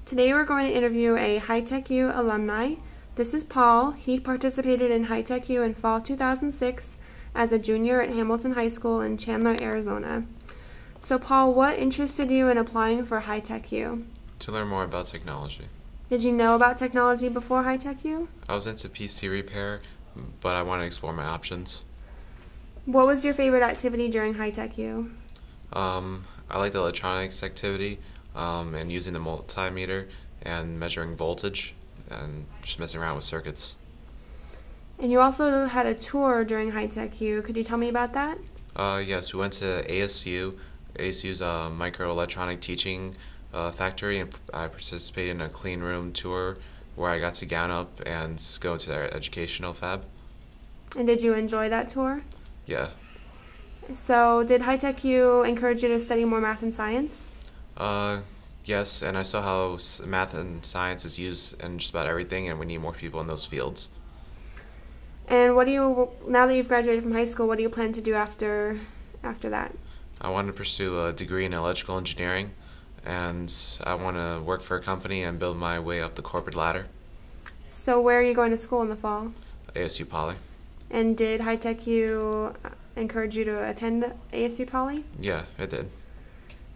Today we're going to interview a High Tech U alumni. This is Paul. He participated in High Tech U in fall 2006 as a junior at Hamilton High School in Chandler, Arizona. So Paul, what interested you in applying for High Tech U? To learn more about technology. Did you know about technology before High Tech U? I was into PC repair, but I wanted to explore my options. What was your favorite activity during High Tech U? I liked the electronics activity and using the multimeter and measuring voltage and just messing around with circuits. And you also had a tour during High Tech U. Could you tell me about that? Yes, we went to ASU. ASU's microelectronic teaching factory, and I participated in a clean room tour where I got to gown up and go into their educational fab. And did you enjoy that tour? Yeah. So did High Tech U encourage you to study more math and science? Yes, and I saw how math and science is used in just about everything, and we need more people in those fields. And now that you've graduated from high school, what do you plan to do after that? I want to pursue a degree in electrical engineering, and I want to work for a company and build my way up the corporate ladder. So where are you going to school in the fall? ASU Poly. And did High Tech U encourage you to attend ASU Poly? Yeah, it did.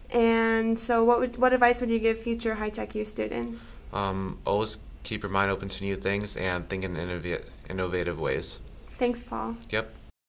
And so what advice would you give future High Tech U students? Always keep your mind open to new things and think in innovative ways. Thanks, Paul. Yep.